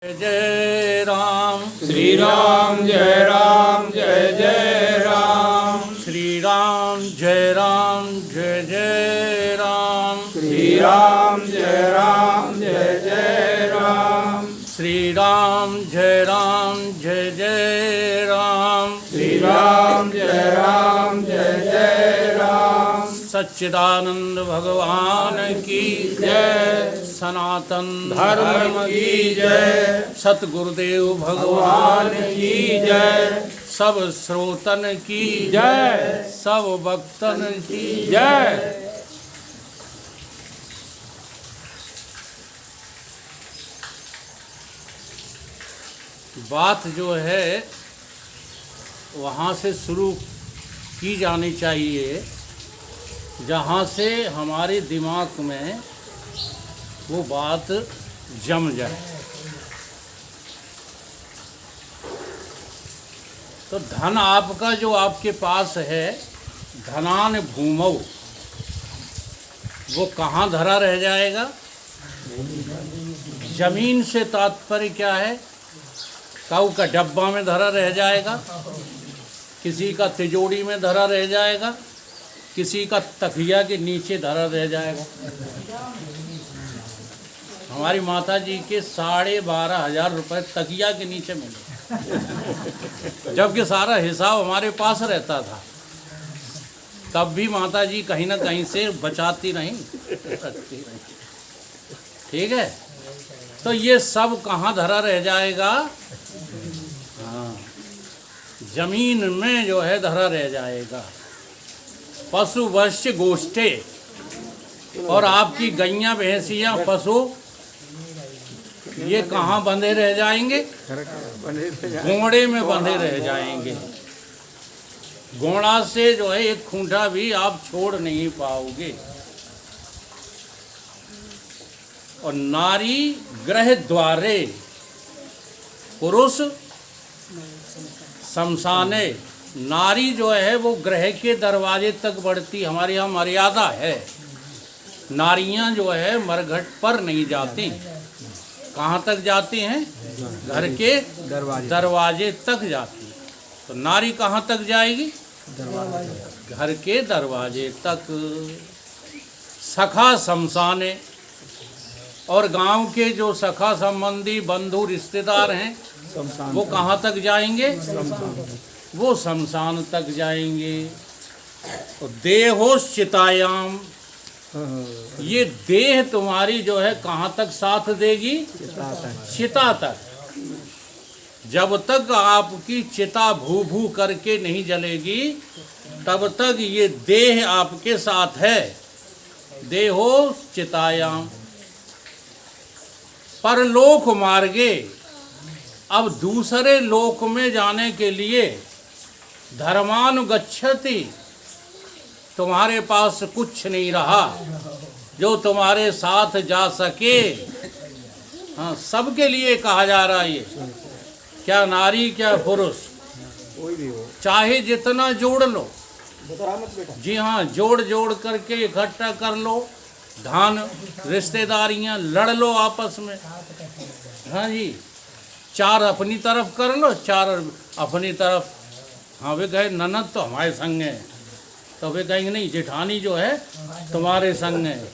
जय राम श्री राम जय राम जय जय राम। श्री राम जय राम जय जय राम। श्री राम जय राम जय जय राम। श्री राम जय राम जय जय राम। श्री राम जय राम जय जय राम। सच्चिदानंद भगवान की जय। सनातन धर्म की जय। सतगुरुदेव भगवान की जय। सब श्रोतन की जय। सब भक्तन की जय। बात जो है वहाँ से शुरू की जानी चाहिए जहाँ से हमारे दिमाग में वो बात जम जाए। तो धन आपका जो आपके पास है, धनान भूमौ, वो कहाँ धरा रह जाएगा? जमीन से तात्पर्य क्या है? काऊ का डब्बा में धरा रह जाएगा, किसी का तिजोरी में धरा रह जाएगा, किसी का तकिया के नीचे धरा रह जाएगा। हमारी माता जी के 12,500 रुपये तकिया के नीचे मिले, जबकि सारा हिसाब हमारे पास रहता था। तब भी माता जी कहीं ना कहीं से बचाती नहीं, रखती नहीं। ठीक है, तो ये सब कहाँ धरा रह जाएगा? हाँ, जमीन में जो है धरा रह जाएगा। पशु वश्य गोष्ठे, और आपकी गैया भैंसियाँ पशु ये कहाँ बंधे रह जाएंगे? घोड़े में बंधे रह जाएंगे। घोड़ा से जो है एक खूंटा भी आप छोड़ नहीं पाओगे। और नारी गृह द्वारे, पुरुष शमशाने। नारी जो है वो ग्रह के दरवाजे तक बढ़ती। हमारे यहाँ मर्यादा है, नारियां जो है मरघट पर नहीं जाती। कहाँ तक जाती हैं? घर के दरवाजे तक जाती। तो नारी कहाँ तक जाएगी? घर के दरवाजे तक। सखा शमशाने, और गांव के जो सखा संबंधी बंधु रिश्तेदार हैं वो कहाँ तक जाएंगे? वो शमशान तक जाएंगे। तो देहोश्चितायाम, ये देह तुम्हारी जो है कहाँ तक साथ देगी? चिता तक। जब तक आपकी चिता भू भू करके नहीं जलेगी तब तक ये देह आपके साथ है। देहोश्चितायाम। परलोक मार्गे, अब दूसरे लोक में जाने के लिए धर्मानुगच्छति, तुम्हारे पास कुछ नहीं रहा जो तुम्हारे साथ जा सके। हाँ, सबके लिए कहा जा रहा है ये, क्या नारी क्या पुरुष, चाहे जितना जोड़ लो। जी हाँ, जोड़ जोड़ करके इकट्ठा कर लो। धन रिश्तेदारियां लड़ लो आपस में। हाँ जी, 4 अपनी तरफ कर लो, 4 अपनी तरफ। हाँ, वे कहे ननद तो हमारे संग है, तो वे कहेंगे नहीं, जेठानी जो है तुम्हारे संग है।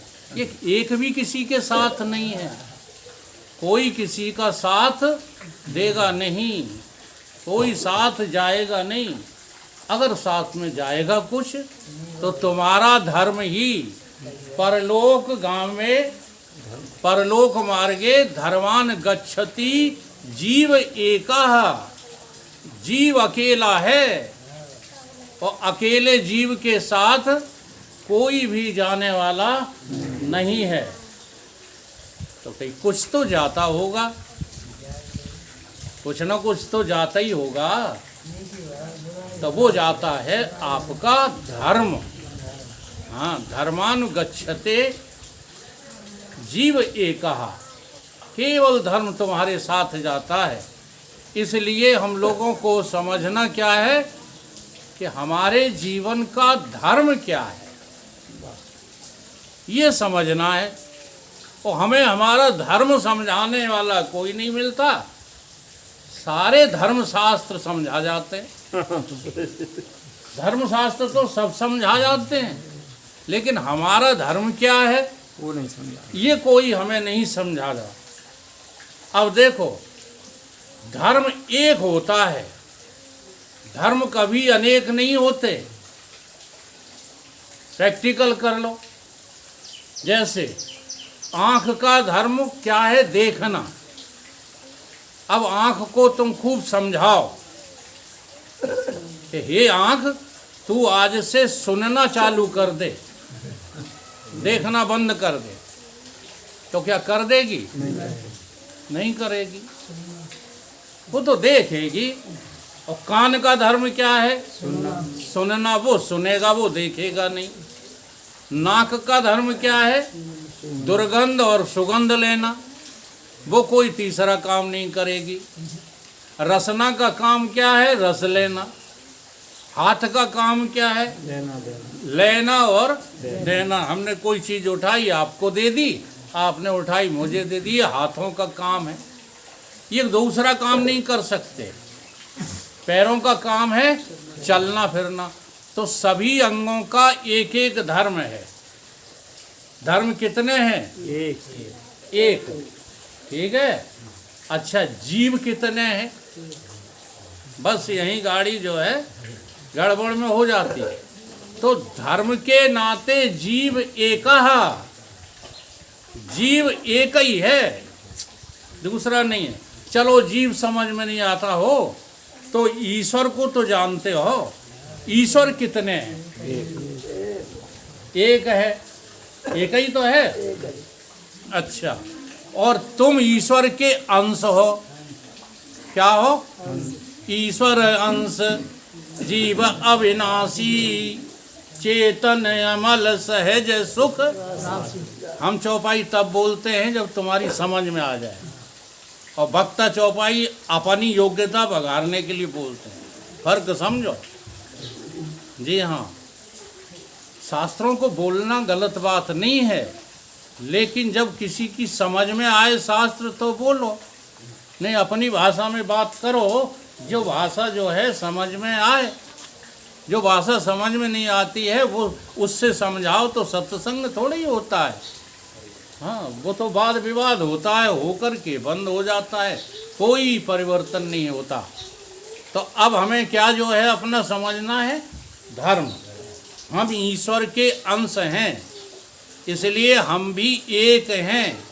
एक भी किसी के साथ नहीं है, कोई किसी का साथ देगा नहीं, कोई साथ जाएगा नहीं। अगर साथ में जाएगा कुछ तो तुम्हारा धर्म ही। परलोक गांव में, परलोक मार्गे धर्मान गच्छति जीव एकः। जीव अकेला है और अकेले जीव के साथ कोई भी जाने वाला नहीं है। तो कहीं कुछ तो जाता होगा, कुछ ना कुछ तो जाता ही होगा। तो वो जाता है आपका धर्म। हाँ, धर्मानुगच्छते जीव एकः। केवल धर्म तुम्हारे साथ जाता है। इसलिए हम लोगों को समझना क्या है कि हमारे जीवन का धर्म क्या है, ये समझना है। और हमें हमारा धर्म समझाने वाला कोई नहीं मिलता। सारे धर्म शास्त्र समझा जाते हैं, धर्म शास्त्र तो सब समझा जाते हैं, लेकिन हमारा धर्म क्या है वो नहीं समझा। ये कोई हमें नहीं समझा रहा। अब देखो, धर्म एक होता है, धर्म कभी अनेक नहीं होते। प्रैक्टिकल कर लो। जैसे आँख का धर्म क्या है? देखना। अब आँख को तुम खूब समझाओ कि हे आँख, तू आज से सुनना चालू कर दे, देखना बंद कर दे, तो क्या कर देगी? नहीं करेगी, वो तो देखेगी। और कान का धर्म क्या है? सुनना। वो सुनेगा, वो देखेगा नहीं। नाक का धर्म क्या है? दुर्गंध और सुगंध लेना, वो कोई तीसरा काम नहीं करेगी। रसना का काम क्या है? रस लेना। हाथ का काम क्या है? लेना और देना। हमने कोई चीज़ उठाई, आपको दे दी, आपने उठाई, मुझे दे दी, ये हाथों का काम है। ये दूसरा काम नहीं कर सकते। पैरों का काम है चलना फिरना। तो सभी अंगों का एक एक धर्म है। धर्म कितने हैं? एक। ठीक है। अच्छा, जीव कितने हैं? बस यही गाड़ी जो है गड़बड़ में हो जाती है। तो धर्म के नाते जीव एक, जीव एक ही है, दूसरा नहीं है। चलो जीव समझ में नहीं आता हो तो ईश्वर को तो जानते हो। ईश्वर कितने हैं? एक है, एक ही तो है। अच्छा, और तुम ईश्वर के अंश हो। क्या हो? ईश्वर अंश, जीव अविनाशी, चेतन अमल सहज सुख। हम चौपाई तब बोलते हैं जब तुम्हारी समझ में आ जाए, और वक्ता चौपाई अपनी योग्यता बघारने के लिए बोलते हैं। फर्क समझो। जी हाँ, शास्त्रों को बोलना गलत बात नहीं है, लेकिन जब किसी की समझ में आए शास्त्र तो बोलो, नहीं अपनी भाषा में बात करो, जो भाषा जो है समझ में आए। जो भाषा समझ में नहीं आती है वो उससे समझाओ तो सत्संग थोड़ा ही होता है। हाँ, वो तो वाद विवाद होता है, होकर के बंद हो जाता है, कोई परिवर्तन नहीं होता। तो अब हमें क्या जो है अपना समझना है? धर्म। हम ईश्वर के अंश हैं, इसलिए हम भी एक हैं।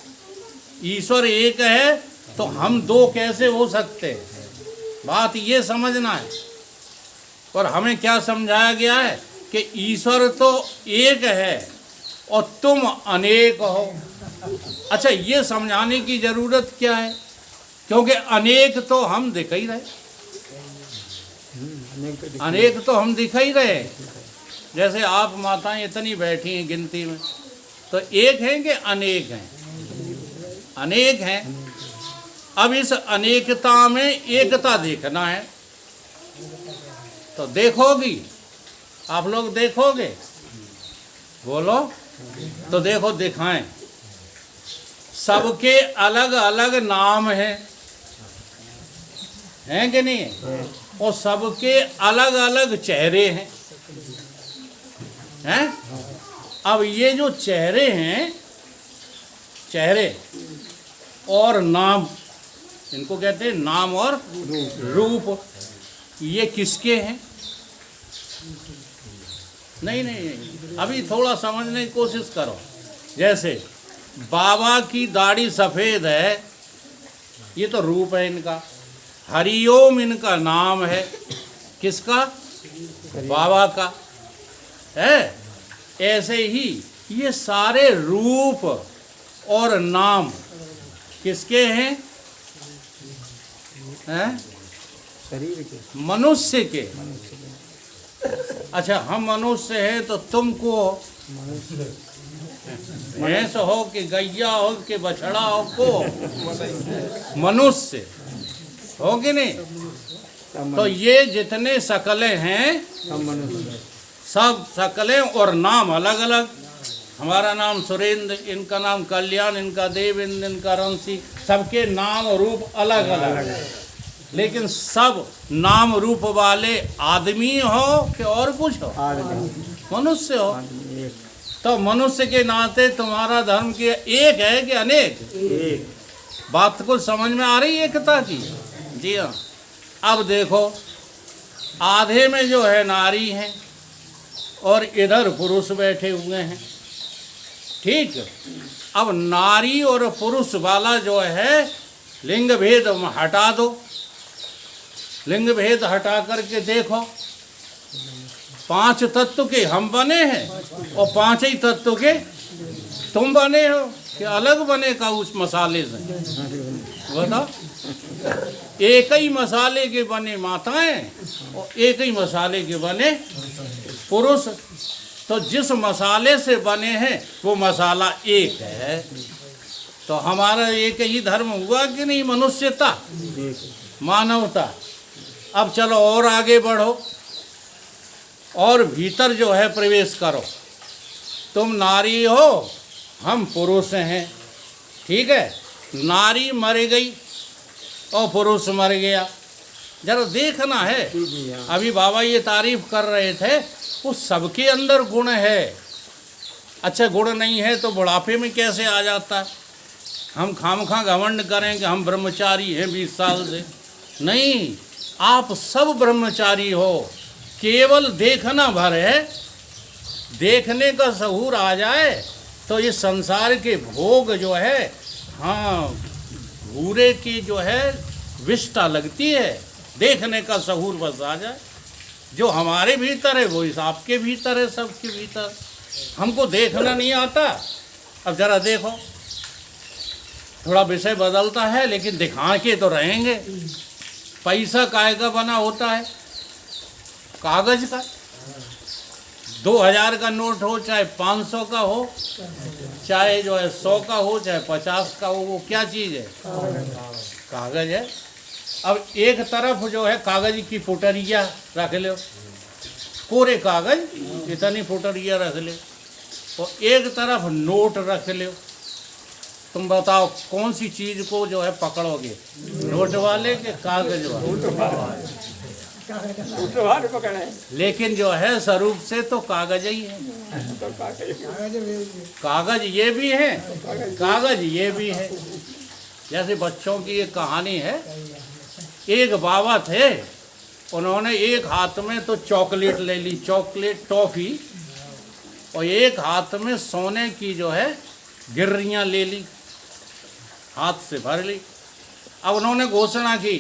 ईश्वर एक है तो हम दो कैसे हो सकते हैं? बात ये समझना है। और हमें क्या समझाया गया है कि ईश्वर तो एक है और तुम अनेक हो। अच्छा, ये समझाने की ज़रूरत क्या है? क्योंकि अनेक तो हम दिख ही रहे, अनेक तो हम दिख ही रहे। जैसे आप माताएं इतनी बैठी हैं गिनती में, तो एक हैं कि अनेक हैं? अनेक हैं। अब इस अनेकता में एकता देखना है, तो देखोगी? आप लोग देखोगे? बोलो तो देखो, दिखाएं। सबके अलग अलग नाम हैं कि नहीं? और सबके अलग अलग चेहरे हैं। अब ये जो चेहरे हैं, चेहरे और नाम, इनको कहते हैं नाम और रूप। ये किसके हैं? नहीं, अभी थोड़ा समझने की कोशिश करो। जैसे बाबा की दाढ़ी सफ़ेद है, ये तो रूप है इनका। हरिओम इनका नाम है, किसका? बाबा का है। ऐसे ही ये सारे रूप और नाम किसके हैं? शरीर के, मनुष्य के। अच्छा, हम मनुष्य हैं तो तुमको भैंस हो कि गैया हो कि बछड़ा हो, को मनुष्य हो कि नहीं? तो ये जितने शकलें हैं, सब शकलें और नाम अलग अलग। हमारा नाम सुरेंद्र, इनका नाम कल्याण, इनका देवेंद्र, इनका रंसी, सबके नाम रूप अलग अलग है, लेकिन सब नाम रूप वाले आदमी हो कि और कुछ हो, मनुष्य हो। तो मनुष्य के नाते तुम्हारा धर्म के एक है कि अनेक? एक। बात को समझ में आ रही है एकता की? जी हाँ। अब देखो, आधे में जो है नारी है और इधर पुरुष बैठे हुए हैं, ठीक। अब नारी और पुरुष वाला जो है लिंग भेद हटा दो, लिंग भेद हटा करके देखो, 5 तत्व के हम बने हैं और 5 ही तत्व के तुम बने हो, कि अलग बने का उस मसाले से? बताओ। एक ही मसाले के बने माताएं और एक ही मसाले के बने पुरुष। तो जिस मसाले से बने हैं वो मसाला एक है। तो हमारा एक ही धर्म हुआ कि नहीं? मनुष्यता, मानवता। अब चलो और आगे बढ़ो और भीतर जो है प्रवेश करो। तुम नारी हो, हम पुरुष हैं, ठीक है। नारी मर गई और पुरुष मर गया, जरा देखना है। अभी बाबा ये तारीफ कर रहे थे, वो सबके अंदर गुण है। अच्छा, गुण नहीं है तो बुढ़ापे में कैसे आ जाता है? हम खामखा घमंड करें कि हम ब्रह्मचारी हैं 20 साल से। नहीं, आप सब ब्रह्मचारी हो, केवल देखना भर है। देखने का सहूर आ जाए तो ये संसार के भोग जो है, हाँ, भूरे की जो है विष्टा लगती है। देखने का सहूर बस आ जाए। जो हमारे भीतर है वो आपके भीतर है, सबके भीतर। हमको देखना नहीं आता। अब जरा देखो, थोड़ा विषय बदलता है लेकिन दिखा के तो रहेंगे। पैसा काहे का बना होता है? कागज का। 2000 का नोट हो, चाहे 500 का हो, चाहे जो है 100 का हो, चाहे 50 का हो, वो क्या चीज़ है? कागज है। अब एक तरफ जो है कागज की फुटरिया रख लो, कोरे कागज इतनी फुटरिया रख ले, और एक तरफ नोट रख लो। तुम बताओ कौन सी चीज़ को जो है पकड़ोगे? नोट वाले के कागज वाले? लेकिन जो है स्वरूप से तो कागज ही है। कागज ये भी है, कागज ये भी है। जैसे बच्चों की एक कहानी है। एक बाबा थे, उन्होंने एक हाथ में तो चॉकलेट ले ली, चॉकलेट टॉफी, और एक हाथ में सोने की जो है गिर्रियाँ ले ली, हाथ से भर ली। अब उन्होंने घोषणा की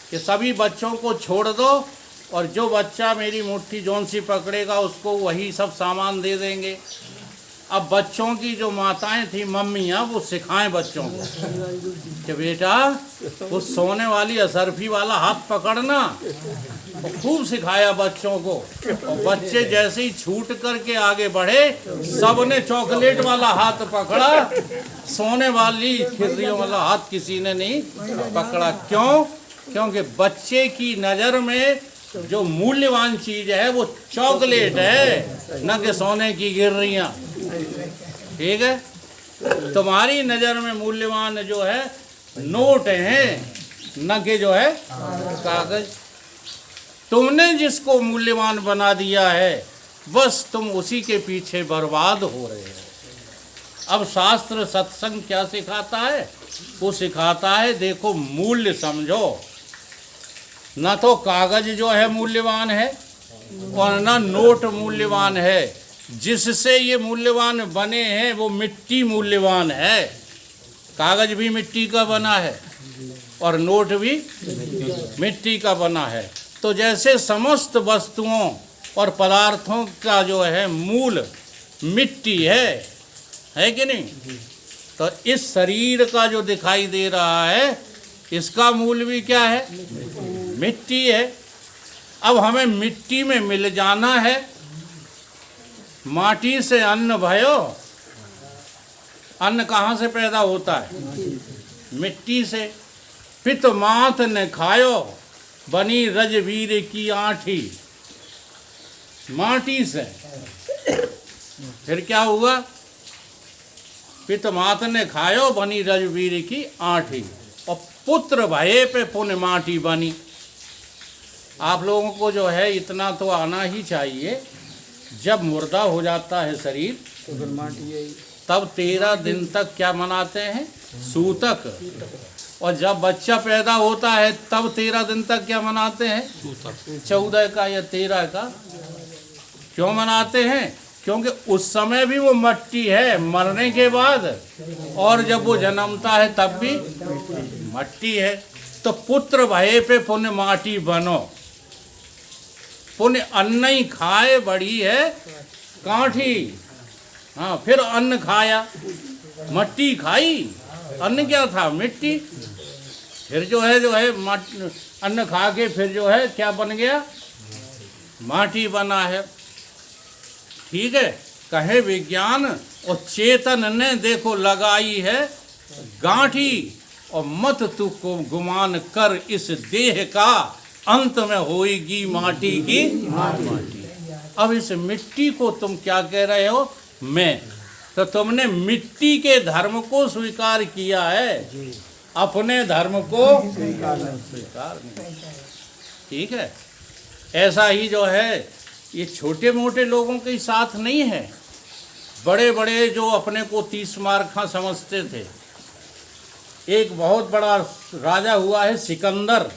कि सभी बच्चों को छोड़ दो और जो बच्चा मेरी मुट्ठी जौन सी पकड़ेगा उसको वही सब सामान दे देंगे। अब बच्चों की जो माताएं थी, मम्मियाँ, वो सिखाएं बच्चों को कि बेटा वो सोने वाली असरफी वाला हाथ पकड़ना। तो खूब सिखाया बच्चों को, और बच्चे जैसे ही छूट करके आगे बढ़े, सबने चॉकलेट वाला हाथ पकड़ा, सोने वाली खिर्रियों वाला हाथ किसी ने नहीं पकड़ा। क्यों? क्योंकि बच्चे की नज़र में जो मूल्यवान चीज़ है वो चॉकलेट है, न कि सोने की गिर्रियाँ। ठीक है। तुम्हारी नज़र में मूल्यवान जो है नोट हैं, न कि जो है कागज। तुमने जिसको मूल्यवान बना दिया है, बस तुम उसी के पीछे बर्बाद हो रहे हो। अब शास्त्र सत्संग क्या सिखाता है? वो सिखाता है देखो मूल्य समझो। न तो कागज जो है मूल्यवान है और न नोट मूल्यवान है। जिससे ये मूल्यवान बने हैं वो मिट्टी मूल्यवान है। कागज भी मिट्टी का बना है और नोट भी मिट्टी का बना है। तो जैसे समस्त वस्तुओं और पदार्थों का जो है मूल मिट्टी है कि नहीं? तो इस शरीर का जो दिखाई दे रहा है, इसका मूल भी क्या है? मिट्टी है। अब हमें मिट्टी में मिल जाना है। माटी से अन्न भयो। अन्न कहाँ से पैदा होता है? मिट्टी से। पित मात ने खायो, बनी रजवीर की आठी। माटी से। फिर क्या हुआ? पितमात ने खायो बनी रजवीर की आठी, और पुत्र भये पे पुण्य माटी बनी। आप लोगों को जो है इतना तो आना ही चाहिए, जब मुर्दा हो जाता है शरीर तब 13 दिन तक क्या मनाते हैं? सूतक। और जब बच्चा पैदा होता है तब 13 दिन तक क्या मनाते हैं? सूतक। 14 का या 13 का। क्यों मनाते हैं? क्योंकि उस समय भी वो मट्टी है, मरने के बाद, और जब वो जन्मता है तब भी मट्टी है। तो पुत्र भये पे पुण्य माटी बनो, पुण्य अन्न ही खाए बड़ी है काठी। हाँ, फिर अन्न खाया, मट्टी खाई, अन्न क्या था? मिट्टी। फिर जो है अन्न खा के फिर जो है क्या बन गया? माटी बना है। ठीक है, कहे विज्ञान और चेतन ने देखो लगाई है गांठी, और मत तू को गुमान कर इस देह का, अंत में होएगी माटी की माटी। अब इस मिट्टी को तुम क्या कह रहे हो? मैं। तो तुमने मिट्टी के धर्म को स्वीकार किया है, अपने धर्म को स्वीकार नहीं। ठीक है, ऐसा ही जो है ये छोटे मोटे लोगों के साथ नहीं है, बड़े बड़े जो अपने को 30 मार्खा समझते थे। एक बहुत बड़ा राजा हुआ है सिकंदर।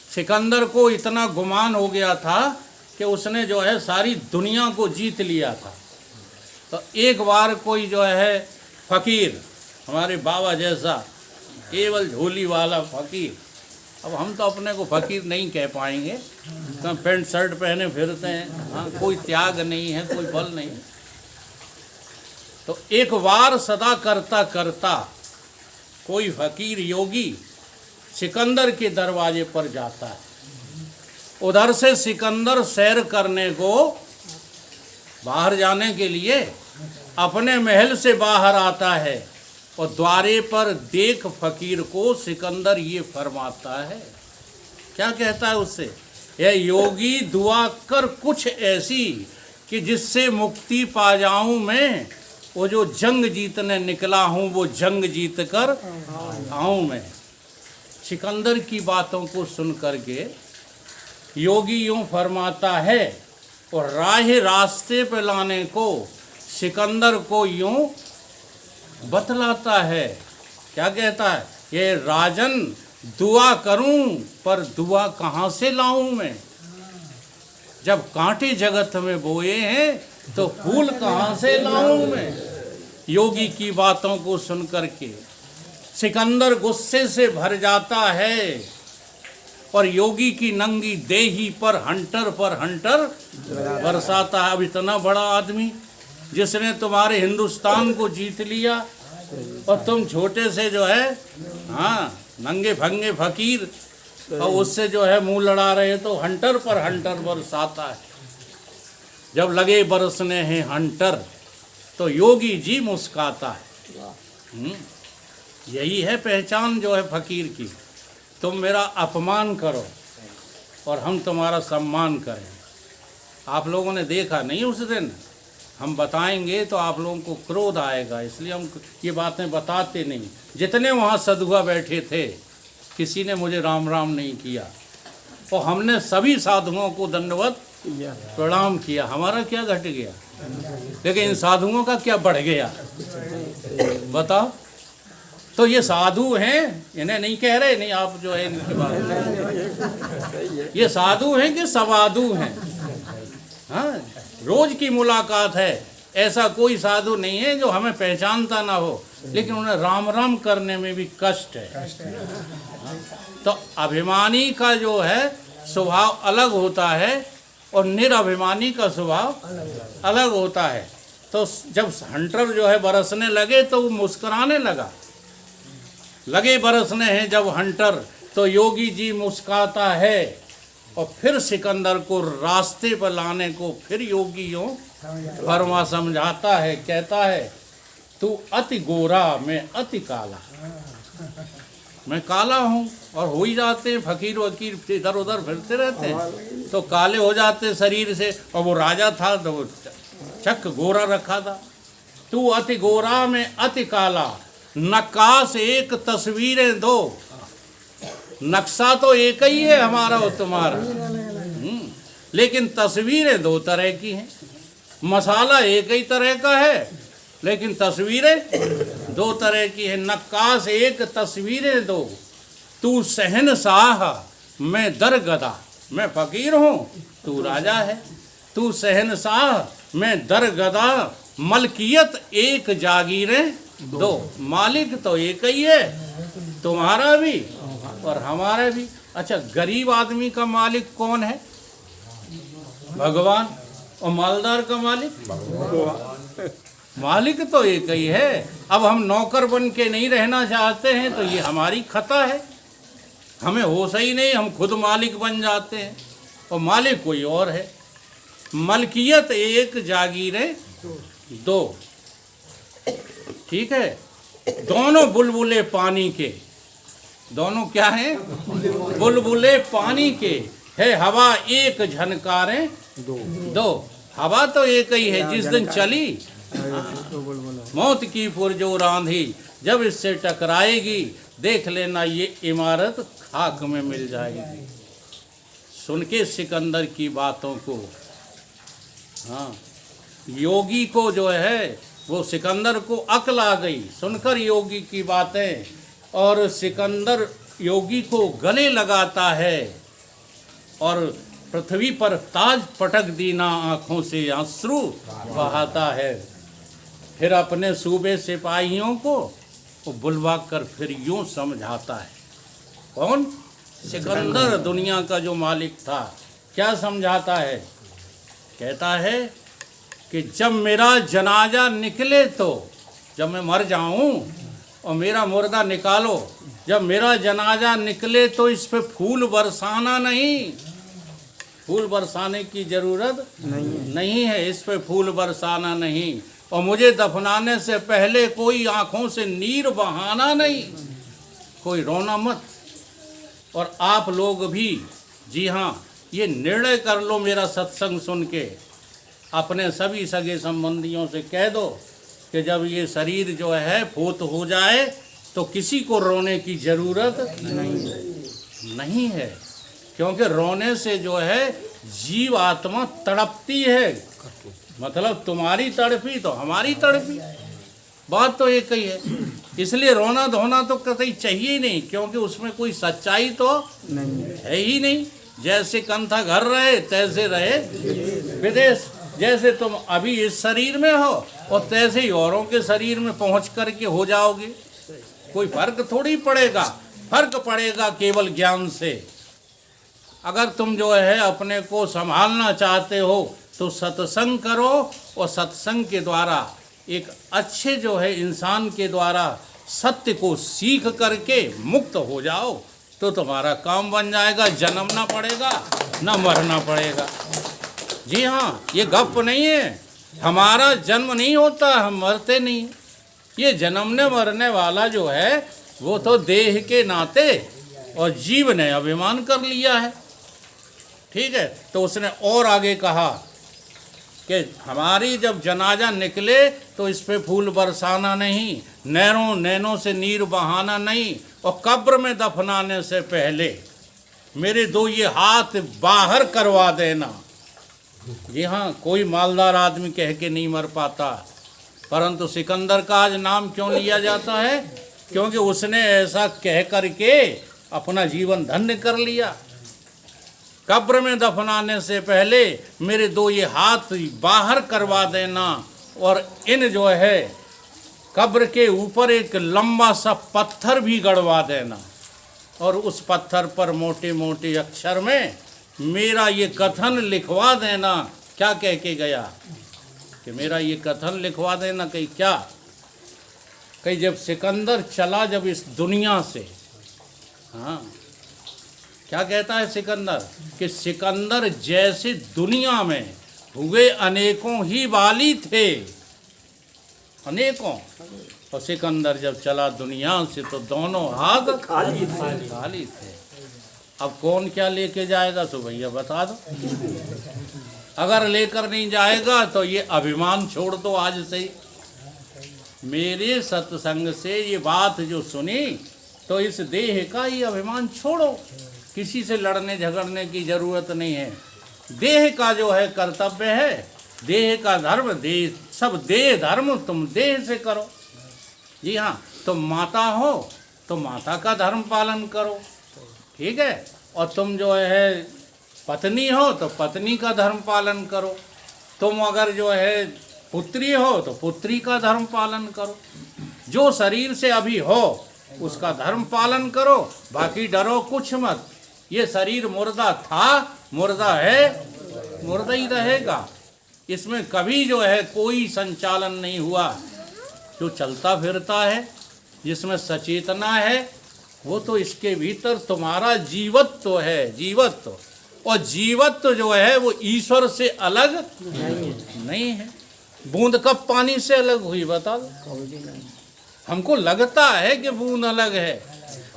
सिकंदर को इतना गुमान हो गया था कि उसने जो है सारी दुनिया को जीत लिया था। तो एक बार कोई जो है फकीर, हमारे बाबा जैसा केवल झोली वाला फकीर, अब हम तो अपने को फकीर नहीं कह पाएंगे, तो पैंट शर्ट पहने फिरते हैं, हाँ, कोई त्याग नहीं है, कोई बल नहीं। तो एक बार सदा करता करता कोई फकीर योगी सिकंदर के दरवाजे पर जाता है। उधर से सिकंदर सैर करने को बाहर जाने के लिए अपने महल से बाहर आता है, और द्वारे पर देख फकीर को सिकंदर ये फरमाता है, क्या कहता है उससे? यह योगी दुआ कर कुछ ऐसी कि जिससे मुक्ति पा जाऊं मैं, वो जो जंग जीतने निकला हूं वो जंग जीत कर आऊं मैं। सिकंदर की बातों को सुन करके योगी यूं फरमाता है, और रास्ते पे लाने को सिकंदर को यूं बतलाता है। क्या कहता है? ये राजन दुआ करूं पर दुआ कहाँ से लाऊं मैं? जब कांटे जगत में बोए हैं तो फूल कहाँ से लाऊं मैं? योगी की बातों को सुन करके सिकंदर गुस्से से भर जाता है, और योगी की नंगी देही पर हंटर बरसाता है। अब इतना बड़ा आदमी जिसने तुम्हारे हिंदुस्तान को जीत लिया, और तुम छोटे से जो है हाँ नंगे भंगे फकीर, और उससे जो है मुंह लड़ा रहे, तो हंटर बरसाता है। जब लगे बरसने हैं हंटर तो योगी जी मुस्काता है। यही है पहचान जो है फकीर की। तुम मेरा अपमान करो और हम तुम्हारा सम्मान करें। आप लोगों ने देखा नहीं उस दिन, हम बताएंगे तो आप लोगों को क्रोध आएगा, इसलिए हम ये बातें बताते नहीं। जितने वहाँ सदुआ बैठे थे किसी ने मुझे राम राम नहीं किया, और हमने सभी साधुओं को दंडवत प्रणाम किया। हमारा क्या घट गया, लेकिन इन साधुओं का क्या बढ़ गया बताओ। तो ये साधु हैं, इन्हें नहीं कह रहे, नहीं आप जो है इनके बारे, ये साधु हैं कि सवाधु हैं? हाँ, रोज की मुलाकात है, ऐसा कोई साधु नहीं है जो हमें पहचानता ना हो, लेकिन उन्हें राम राम करने में भी कष्ट है। तो अभिमानी का जो है स्वभाव अलग होता है, और निरभिमानी का स्वभाव अलग होता है। तो जब हंटर जो है बरसने लगे तो वो मुस्कुराने लगे बरसने हैं जब हंटर, तो योगी जी मुस्काता है, और फिर सिकंदर को रास्ते पर लाने को फिर योगियों फरमा समझाता है। कहता है तू अति गोरा मैं अति काला, मैं काला हूँ, और हो ही जाते हैं फकीर वकीर इधर उधर फिरते रहते हैं तो काले हो जाते शरीर से, और वो राजा था तो चक गोरा रखा था। तू अति गोरा में अति काला, नक्काश एक तस्वीरें दो। नक्शा तो एक ही है हमारा और तुम्हारा, लेकिन तस्वीरें दो तरह की हैं। मसाला एक ही तरह का है, लेकिन तस्वीरें दो तरह की हैं। नक्काश एक तस्वीरें दो, तू शहनशाह मैं दरगदा। मैं फकीर हूँ, तू राजा है। तू शहनशाह मैं दरगदा, मलकियत एक जागीरें दो। मालिक तो एक ही है, तुम्हारा भी और हमारा भी। अच्छा, गरीब आदमी का मालिक कौन है? भगवान। और मालदार का मालिक? मालिक तो एक ही है। अब हम नौकर बन के नहीं रहना चाहते हैं तो ये हमारी खता है। हमें होश ही नहीं, हम खुद मालिक बन जाते हैं और मालिक कोई और है। मलकियत एक जागीरें दो। ठीक है। दोनों बुलबुले पानी के, दोनों क्या हैं? बुलबुले पानी के, है हवा एक झनकारें दो। हवा तो एक ही है, जिस दिन चली मौत की पुरजोर आंधी, जब इससे टकराएगी देख लेना ये इमारत खाक में मिल जाएगी। सुन के सिकंदर की बातों को, हाँ, योगी को जो है वो सिकंदर को अक्ल आ गई सुनकर योगी की बातें, और सिकंदर योगी को गले लगाता है और पृथ्वी पर ताज पटक दीना आँखों से आंसू बहाता है। फिर अपने सूबे सिपाहियों को वो बुलवा कर फिर यूं समझाता है। कौन? सिकंदर, दुनिया का जो मालिक था। क्या समझाता है? कहता है कि जब मेरा जनाजा निकले, तो जब मैं मर जाऊं और मेरा मुर्दा निकालो, जब मेरा जनाजा निकले तो इस पे फूल बरसाना नहीं। फूल बरसाने की जरूरत नहीं है, इस पे फूल बरसाना नहीं। और मुझे दफनाने से पहले कोई आंखों से नीर बहाना नहीं, कोई रोना मत। और आप लोग भी, जी हाँ, ये निर्णय कर लो मेरा सत्संग सुन के, अपने सभी सगे संबंधियों से कह दो कि जब ये शरीर जो है फोत हो जाए तो किसी को रोने की जरूरत नहीं है, क्योंकि रोने से जो है जीव आत्मा तड़पती है। मतलब तुम्हारी तड़पी तो हमारी तड़पी, बात तो एक ही है। इसलिए रोना धोना तो कतई चाहिए ही नहीं, क्योंकि उसमें कोई सच्चाई तो है ही नहीं। जैसे कंथा घर रहे तैसे रहे विदेश। जैसे तुम अभी इस शरीर में हो और तैसे ही औरों के शरीर में पहुंच करके हो जाओगे। कोई फर्क थोड़ी पड़ेगा, फर्क पड़ेगा केवल ज्ञान से। अगर तुम जो है अपने को संभालना चाहते हो तो सत्संग करो, और सत्संग के द्वारा एक अच्छे जो है इंसान के द्वारा सत्य को सीख करके मुक्त हो जाओ तो तुम्हारा काम बन जाएगा। जन्मना पड़ेगा ना मरना पड़ेगा। जी हाँ, ये गप नहीं है। हमारा जन्म नहीं होता, हम मरते नहीं। ये जन्मने मरने वाला जो है वो तो देह के नाते और जीव ने अभिमान कर लिया है। ठीक है, तो उसने और आगे कहा कि हमारी जब जनाजा निकले तो इस पे फूल बरसाना नहीं, नैनों से नीर बहाना नहीं, और कब्र में दफनाने से पहले मेरे दो ये हाथ बाहर करवा देना। जी हाँ, कोई मालदार आदमी कह के नहीं मर पाता, परंतु सिकंदर का आज नाम क्यों लिया जाता है? क्योंकि उसने ऐसा कह करके अपना जीवन धन्य कर लिया। कब्र में दफनाने से पहले मेरे दो ये हाथ बाहर करवा देना, और इन जो है कब्र के ऊपर एक लंबा सा पत्थर भी गड़वा देना, और उस पत्थर पर मोटे मोटे अक्षर में मेरा ये कथन लिखवा देना। क्या कह के गया कि मेरा ये कथन लिखवा देना? कहीं क्या, कहीं जब सिकंदर चला जब इस दुनिया से, हाँ, क्या कहता है सिकंदर कि सिकंदर जैसे दुनिया में हुए अनेकों ही वाली थे, अनेकों, और सिकंदर जब चला दुनिया से तो दोनों हाथ खाली थे। अब कौन क्या लेके जाएगा तो भैया बता दो। अगर लेकर नहीं जाएगा तो ये अभिमान छोड़ दो आज से ही। मेरे सत्संग से ये बात जो सुनी तो इस देह का ये अभिमान छोड़ो। किसी से लड़ने झगड़ने की जरूरत नहीं है। देह का जो है कर्तव्य है, देह का धर्म, देह सब देह धर्म तुम देह से करो। जी हाँ, तुम माता हो तो माता का धर्म पालन करो, ठीक है। और तुम जो है पत्नी हो तो पत्नी का धर्म पालन करो। तुम अगर जो है पुत्री हो तो पुत्री का धर्म पालन करो। जो शरीर से अभी हो उसका धर्म पालन करो, बाकी डरो कुछ मत। ये शरीर मुर्दा था, मुर्दा है, मुर्दा ही रहेगा। इसमें कभी जो है कोई संचालन नहीं हुआ। जो चलता फिरता है, जिसमें सचेतना है, वो तो इसके भीतर तुम्हारा जीवत्व है, जीवत्व। और जीवत्व जो है वो ईश्वर से अलग नहीं है। बूंद कब पानी से अलग हुई बता दो? हमको लगता है कि बूंद अलग है,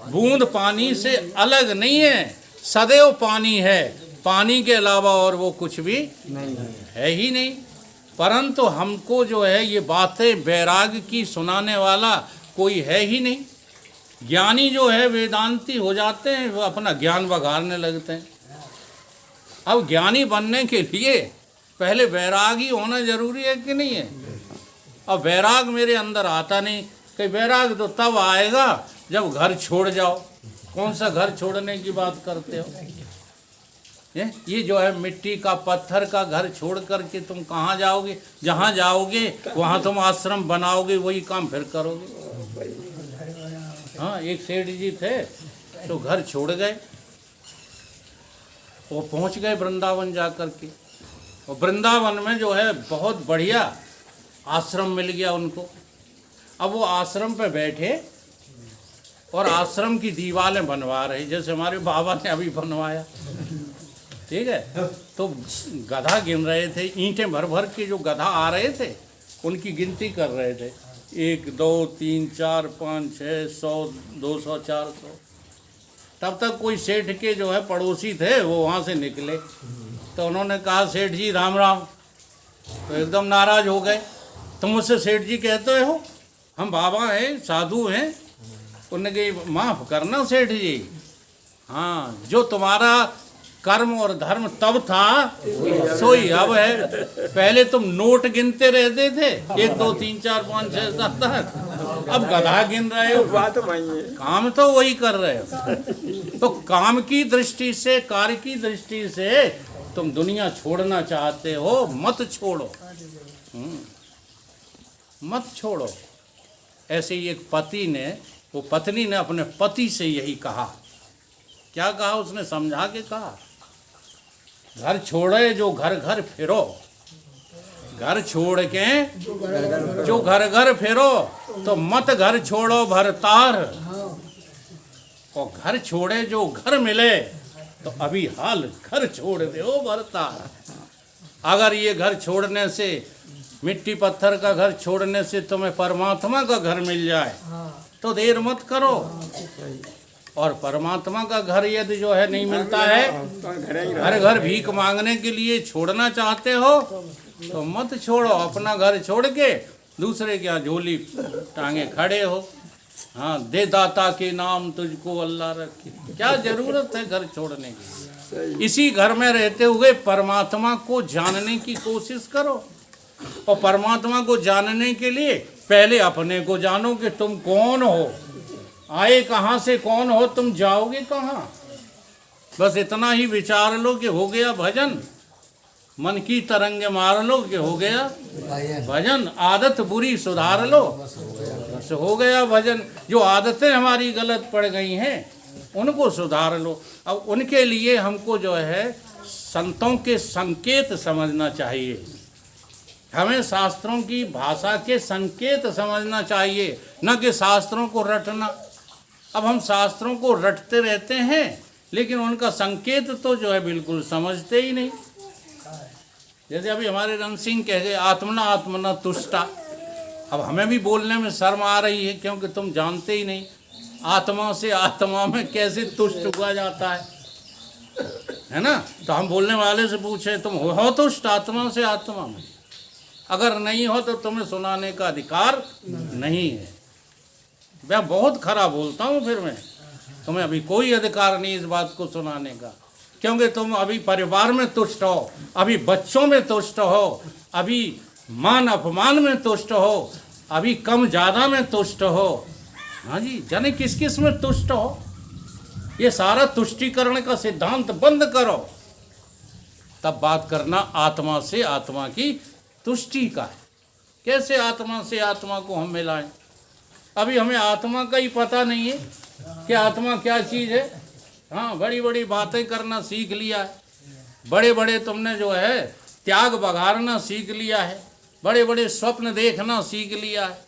बूंद पानी से अलग नहीं है, सदैव पानी है। पानी के अलावा और वो कुछ भी नहीं है ही नहीं। परंतु हमको जो है ये बातें वैराग की सुनाने वाला कोई है ही नहीं। ज्ञानी जो है वेदांती हो जाते हैं, वो अपना ज्ञान बघारने लगते हैं। अब ज्ञानी बनने के लिए पहले वैराग ही होना जरूरी है कि नहीं है? अब वैराग मेरे अंदर आता नहीं। कि वैराग तो तब आएगा जब घर छोड़ जाओ। कौन सा घर छोड़ने की बात करते हो? ये जो है मिट्टी का पत्थर का घर छोड़ करके तुम कहाँ जाओगे? जहाँ जाओगे वहाँ तुम आश्रम बनाओगे, वही काम फिर करोगे। हाँ, एक सेठ जी थे तो घर छोड़ गए, वो पहुँच गए वृंदावन जा कर के। और वृंदावन में जो है बहुत बढ़िया आश्रम मिल गया उनको। अब वो आश्रम पे बैठे और आश्रम की दीवारें बनवा रहे, जैसे हमारे बाबा ने अभी बनवाया, ठीक है। तो गधा गिन रहे थे, ईंटें भर भर के जो गधा आ रहे थे उनकी गिनती कर रहे थे। 1 2 3 4 5 6 100 200 400। तब तक कोई सेठ के जो है पड़ोसी थे, वो वहाँ से निकले। तो उन्होंने कहा, सेठ जी राम राम। तो एकदम नाराज हो गए, तुम मुझसे सेठ जी कहते हो? हम बाबा हैं, साधु हैं। उन्होंने कहा, माफ़ करना सेठ जी, हाँ, जो तुम्हारा कर्म और धर्म तब था सोई अब है। पहले तुम नोट गिनते रहते थे, 1 2 3 4 5 6 7 8, अब गधा गिन रहे हो। बात वही है, काम तो वही कर रहे हो। तो काम की दृष्टि से, कार्य की दृष्टि से तुम दुनिया छोड़ना चाहते हो, मत छोड़ो, मत छोड़ो। ऐसे ही एक पति ने, वो पत्नी ने अपने पति से यही कहा। क्या कहा उसने? समझा के कहा, घर छोड़े जो घर घर फिरो, घर छोड़ के जो घर घर फिरो, तो मत घर छोड़ो भरतार। और घर छोड़े जो घर मिले, तो अभी हाल घर छोड़ दे ओ भरतार। अगर ये घर छोड़ने से, मिट्टी पत्थर का घर छोड़ने से तुम्हें परमात्मा का घर मिल जाए तो देर मत करो। और परमात्मा का घर यदि जो है नहीं मिलता है, घर घर भीख मांगने के लिए छोड़ना चाहते हो तो मत छोड़ो। अपना घर छोड़ के दूसरे क्या झोली टांगे खड़े हो। हाँ, दे दाता के नाम तुझको अल्लाह रखे। क्या जरूरत है घर छोड़ने की? इसी घर में रहते हुए परमात्मा को जानने की कोशिश करो। और परमात्मा को जानने के लिए पहले अपने को जानो कि तुम कौन हो, आए कहाँ से, कौन हो, तुम जाओगे कहाँ। बस इतना ही विचार लो कि हो गया भजन। मन की तरंग मार लो कि हो गया भजन। आदत बुरी सुधार लो, बस हो गया भजन। जो आदतें हमारी गलत पड़ गई हैं उनको सुधार लो। अब उनके लिए हमको जो है संतों के संकेत समझना चाहिए। हमें शास्त्रों की भाषा के संकेत समझना चाहिए, न कि शास्त्रों को रटना। अब हम शास्त्रों को रटते रहते हैं लेकिन उनका संकेत तो जो है बिल्कुल समझते ही नहीं। जैसे अभी हमारे रण सिंह कह गए, आत्मना आत्मना तुष्टा। अब हमें भी बोलने में शर्म आ रही है, क्योंकि तुम जानते ही नहीं आत्मा से आत्मा में कैसे तुष्ट हुआ जाता है। है ना। तो हम बोलने वाले से पूछे तुम हो तुष्ट आत्मा से आत्मा में, अगर नहीं हो तो तुम्हें सुनाने का अधिकार नहीं है। मैं बहुत खरा बोलता हूँ, फिर मैं तुम्हें अभी कोई अधिकार नहीं इस बात को सुनाने का, क्योंकि तुम अभी परिवार में तुष्ट हो, अभी बच्चों में तुष्ट हो, अभी मान अपमान में तुष्ट हो, अभी कम ज़्यादा में तुष्ट हो। हाँ जी, जाने किस किस में तुष्ट हो। ये सारा तुष्टिकरण का सिद्धांत बंद करो, तब बात करना आत्मा से आत्मा की तुष्टि का है। कैसे आत्मा से आत्मा को हम मिलाएं? अभी हमें आत्मा का ही पता नहीं है कि आत्मा क्या चीज़ है। हाँ, बड़ी बड़ी बातें करना सीख लिया है, बड़े बड़े तुमने जो है त्याग बघारना सीख लिया है, बड़े बड़े स्वप्न देखना सीख लिया है,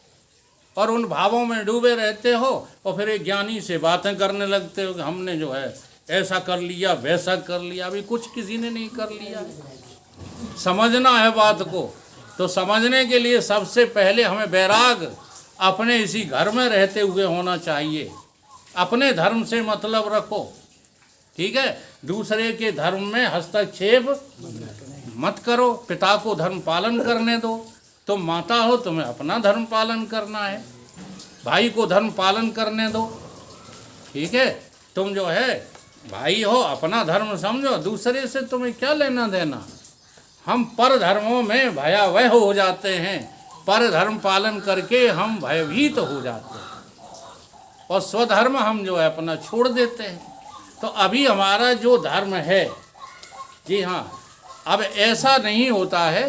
और उन भावों में डूबे रहते हो, और फिर एक ज्ञानी से बातें करने लगते हो कि हमने जो है ऐसा कर लिया वैसा कर लिया। अभी कुछ किसी ने नहीं कर लिया है। समझना है बात को, तो समझने के लिए सबसे पहले हमें वैराग अपने इसी घर में रहते हुए होना चाहिए। अपने धर्म से मतलब रखो, ठीक है। दूसरे के धर्म में हस्तक्षेप मत करो। पिता को धर्म पालन करने दो। तुम माता हो, तुम्हें अपना धर्म पालन करना है। भाई को धर्म पालन करने दो, ठीक है। तुम जो है भाई हो, अपना धर्म समझो, दूसरे से तुम्हें क्या लेना देना। हम पर धर्मों में भयावह हो जाते हैं, पर धर्म पालन करके हम भयभीत हो जाते हैं, और स्वधर्म हम जो है अपना छोड़ देते हैं। तो अभी हमारा जो धर्म है, जी हाँ, अब ऐसा नहीं होता है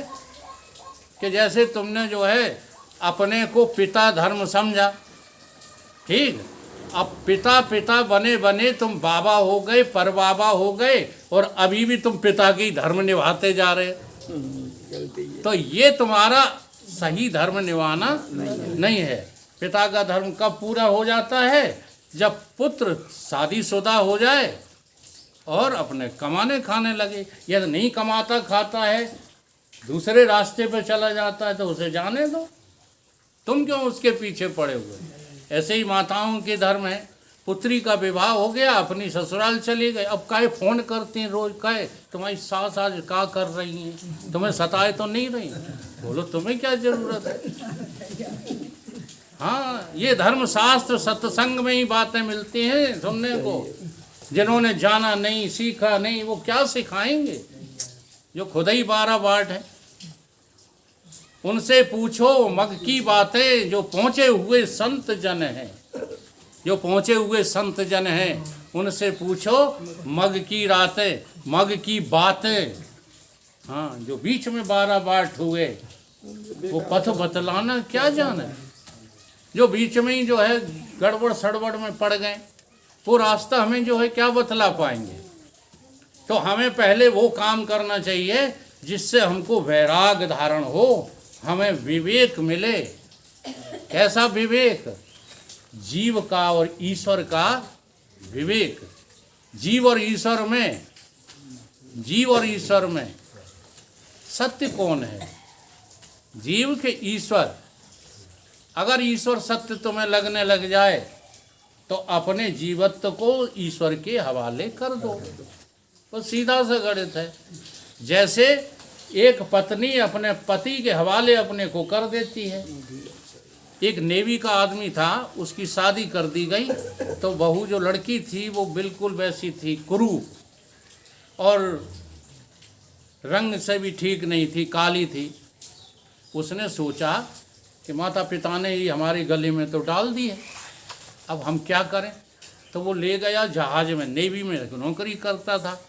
कि जैसे तुमने जो है अपने को पिता धर्म समझा, ठीक। अब पिता पिता बने बने तुम बाबा हो गए, पर बाबा हो गए, और अभी भी तुम पिता की धर्म निभाते जा रहे। तो ये तुम्हारा सही धर्म निभाना नहीं है। पिता का धर्म कब पूरा हो जाता है? जब पुत्र शादीशुदा हो जाए और अपने कमाने खाने लगे। यदि नहीं कमाता खाता है, दूसरे रास्ते पर चला जाता है, तो उसे जाने दो, तुम क्यों उसके पीछे पड़े हुए। ऐसे ही माताओं के धर्म है। पुत्री का विवाह हो गया, अपनी ससुराल चली गई, अब काहे फोन करती हैं रोज, काहे तुम्हारी सास आज क्या कर रही हैं, तुम्हें सताए तो नहीं रही। बोलो तुम्हें क्या जरूरत है। हाँ, ये धर्म शास्त्र सत्संग में ही बातें मिलती हैं सुनने को। जिन्होंने जाना नहीं, सीखा नहीं, वो क्या सिखाएंगे, जो खुद ही 12 बाट है। उनसे पूछो मग की बातें, जो पहुँचे हुए संत जन हैं, जो पहुँचे हुए संत जन हैं, उनसे पूछो मग की रातें, मग की बातें। हाँ, जो बीच में 12 बाट हुए, वो पथ बतलाना क्या जाने। जो बीच में ही जो है गड़बड़ सड़बड़ में पड़ गए, वो रास्ता हमें जो है क्या बतला पाएंगे। तो हमें पहले वो काम करना चाहिए जिससे हमको वैराग धारण हो, हमें विवेक मिले। कैसा विवेक? जीव का और ईश्वर का विवेक। जीव और ईश्वर में, जीव और ईश्वर में सत्य कौन है? जीव के ईश्वर। अगर ईश्वर सत्य तुम्हें लगने लग जाए तो अपने जीवत्व को ईश्वर के हवाले कर दो। तो सीधा सा गणित है। जैसे एक पत्नी अपने पति के हवाले अपने को कर देती है। एक नेवी का आदमी था, उसकी शादी कर दी गई, तो बहू जो लड़की थी वो बिल्कुल वैसी थी, कुरूप, और रंग से भी ठीक नहीं थी, काली थी। उसने सोचा कि माता पिता ने ही हमारे गले में तो डाल दी है, अब हम क्या करें। तो वो ले गया जहाज में, नेवी में नौकरी करता था,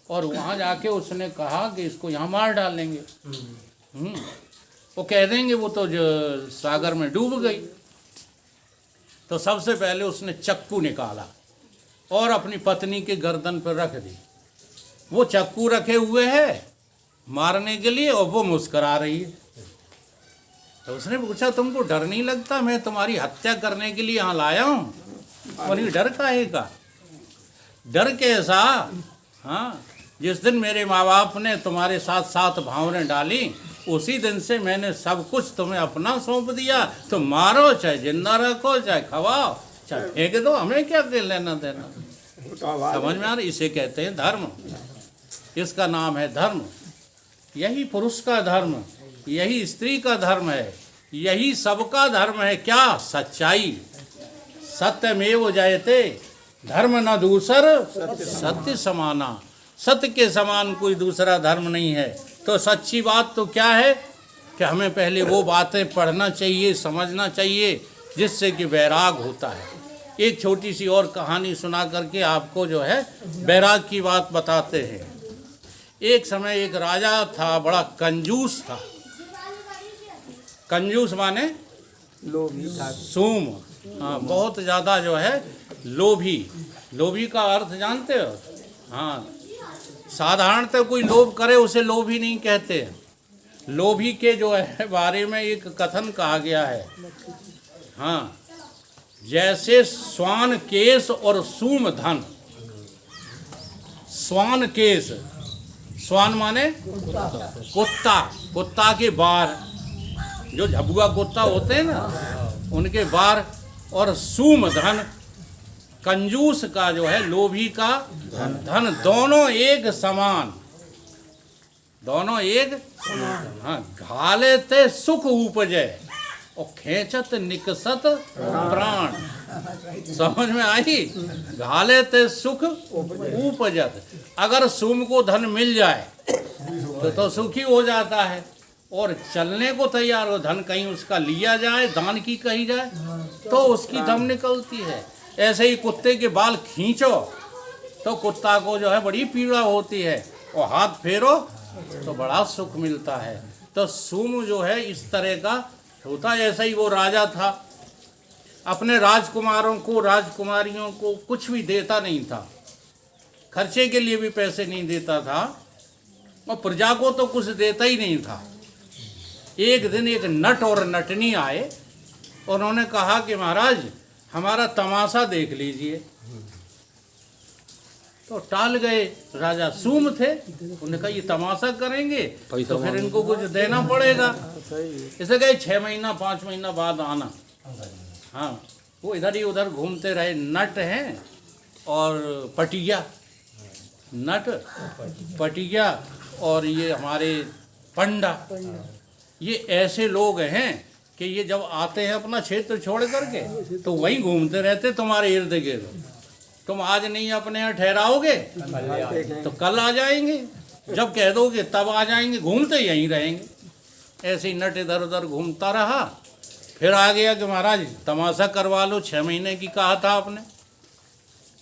और वहाँ जाके उसने कहा कि इसको यहाँ मार डालेंगे। वो कह देंगे वो तो जो सागर में डूब गई। तो सबसे पहले उसने चक्कू निकाला और अपनी पत्नी के गर्दन पर रख दी। वो चक्कू रखे हुए है मारने के लिए, और वो मुस्करा रही है। तो उसने पूछा तुमको डर नहीं लगता? मैं तुम्हारी हत्या करने के लिए यहाँ लाया हूँ। और ये डर काहे का? डर कैसा? हाँ, जिस दिन मेरे माँ बाप ने तुम्हारे साथ 7 भावनें डाली, उसी दिन से मैंने सब कुछ तुम्हें अपना सौंप दिया। तो मारो, चाहे जिंदा रखो, चाहे खवाओ, चाहे फेंक दो, हमें क्या लेना देना। समझ में आ रहा? इसे कहते हैं धर्म। इसका नाम है धर्म। यही पुरुष का धर्म, यही स्त्री का धर्म है, यही सबका धर्म है। क्या? सच्चाई। सत्यमेव जयते, धर्म न दूसर सत्य समाना। सत्य के समान कोई दूसरा धर्म नहीं है। तो सच्ची बात तो क्या है कि हमें पहले वो बातें पढ़ना चाहिए, समझना चाहिए, जिससे कि वैराग होता है। एक छोटी सी और कहानी सुना करके आपको जो है वैराग की बात बताते हैं। एक समय एक राजा था, बड़ा कंजूस था। कंजूस माने लोभी था। सूम। हाँ, बहुत ज़्यादा जो है लोभी। लोभी का अर्थ जानते हो? हाँ, साधारणतः कोई लोभ करे उसे लोभी नहीं कहते। लोभी के जो है बारे में एक कथन कहा गया है। हाँ, जैसे स्वान केस और सूम धन। स्वान केस, स्वान माने कुत्ता, कुत्ता के बार, जो झबुआ कुत्ता होते हैं ना, उनके बार, और सूम धन, कंजूस का जो है, लोभी का धन, दोनों एक समान, दोनों एक। हाँ, घाले ते सुख उपजे और खेचत निकसत प्राण। समझ में आई? घाले ते सुख उपजत। अगर सूम को धन मिल जाए तो सुखी हो जाता है, और चलने को तैयार हो, धन कहीं उसका लिया जाए, दान की कही जाए, तो उसकी दम निकलती है। ऐसे ही कुत्ते के बाल खींचो तो कुत्ता को जो है बड़ी पीड़ा होती है, और हाथ फेरो तो बड़ा सुख मिलता है। तो सूम जो है इस तरह का होता है। ऐसा ही वो राजा था, अपने राजकुमारों को, राजकुमारियों को कुछ भी देता नहीं था, खर्चे के लिए भी पैसे नहीं देता था, और प्रजा को तो कुछ देता ही नहीं था। एक दिन एक नट और नटनी आए, उन्होंने कहा कि महाराज हमारा तमाशा देख लीजिए। तो टाल गए। राजा सूम थे, उन्होंने कहा ये तमाशा करेंगे तो फिर इनको कुछ देना पड़ेगा। इसे कहे 6 महीना 5 महीना बाद आना। हाँ, वो इधर ही उधर घूमते रहे। नट हैं और पटिया, नट पटिया और ये हमारे पंडा, ये ऐसे लोग हैं कि ये जब आते हैं अपना क्षेत्र छोड़ करके तो वहीं घूमते रहते तुम्हारे इर्द गिर्द। तुम आज नहीं अपने यहाँ ठहराओगे तो कल आ जाएंगे, जब कह दोगे तब आ जाएंगे, घूमते यहीं रहेंगे। ऐसे ही नट इधर उधर घूमता रहा। फिर आ गया कि महाराज तमाशा करवा लो, 6 महीने की कहा था आपने।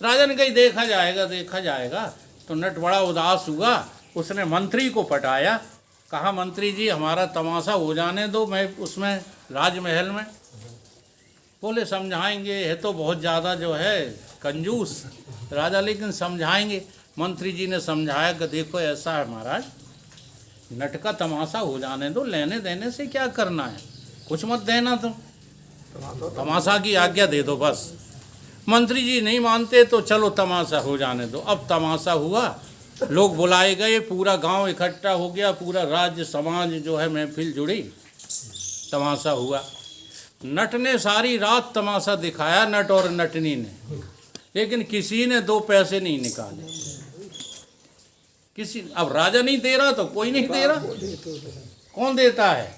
राजा ने कही देखा जाएगा, देखा जाएगा। तो नट बड़ा उदास हुआ, उसने मंत्री को पटाया, कहा मंत्री जी हमारा तमाशा हो जाने दो, मैं उसमें राजमहल में। बोले समझाएंगे, है तो बहुत ज़्यादा जो है कंजूस राजा, लेकिन समझाएंगे। मंत्री जी ने समझाया कि देखो ऐसा है महाराज, नट का तमाशा हो जाने दो, लेने देने से क्या करना है, कुछ मत देना तुम, तमाशा की आज्ञा दे दो बस। मंत्री जी नहीं मानते तो चलो तमाशा हो जाने दो। अब तमाशा हुआ, लोग बुलाए गए, पूरा गांव इकट्ठा हो गया, पूरा राज्य समाज जो है महफिल जुड़ी, तमाशा हुआ। नट ने सारी रात तमाशा दिखाया, नट और नटनी ने, लेकिन किसी ने 2 पैसे नहीं निकाले। किसी, अब राजा नहीं दे रहा तो कोई नहीं दे रहा, कौन देता है।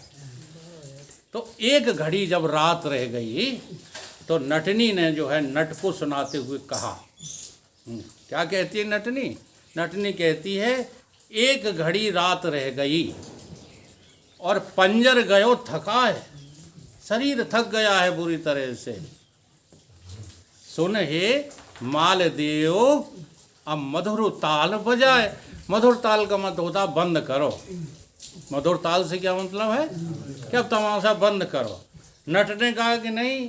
तो एक घड़ी जब रात रह गई तो नटनी ने जो है नट को सुनाते हुए कहा, क्या कहती है नटनी? नटनी कहती है एक घड़ी रात रह गई और पंजर गयो थका है, शरीर थक गया है बुरी तरह से। सुन हे माल देओ अब मधुर ताल बजाए। मधुर ताल का मतलब होता बंद करो। मधुर ताल से क्या मतलब है कि अब तमाशा बंद करो। नट ने कहा कि नहीं,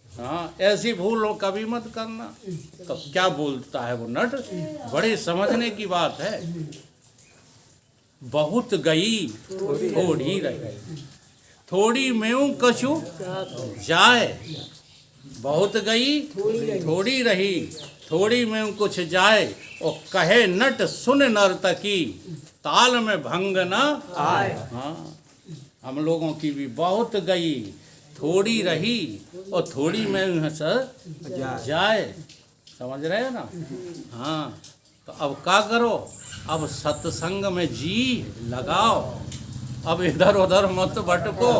हाँ ऐसी भूल कभी मत करना। तो क्या बोलता है वो नट, बड़े समझने की बात है। बहुत गई थोड़ी रह गई, थोड़ी में कछु जाए। बहुत गई थोड़ी रही, थोड़ी में कुछ जाए। और कहे नट सुन नर्तकी, ताल में भंग न आए। हाँ, हम लोगों की भी बहुत गई, थोड़ी रही और थोड़ी में जाए। समझ रहे हो ना? हाँ, तो अब क्या करो, अब सत्संग में जी लगाओ, अब इधर उधर मत भटको।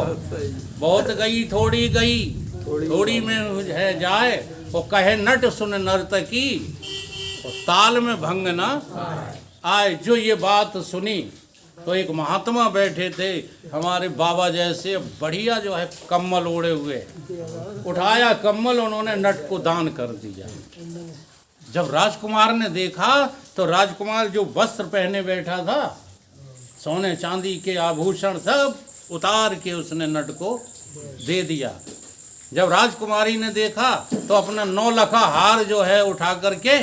बहुत गई थोड़ी में है जाए, वो कहे नट सुन नर्तकी, और ताल में भंग ना आए। जो ये बात सुनी तो एक महात्मा बैठे थे हमारे बाबा जैसे, बढ़िया जो है कम्बल ओढ़े हुए, उठाया कम्बल, उन्होंने नट को दान कर दिया। जब राजकुमार ने देखा तो राजकुमार जो वस्त्र पहने बैठा था, सोने चांदी के आभूषण सब उतार के उसने नट को दे दिया। जब राजकुमारी ने देखा तो अपना 9 लखा हार जो है उठा करके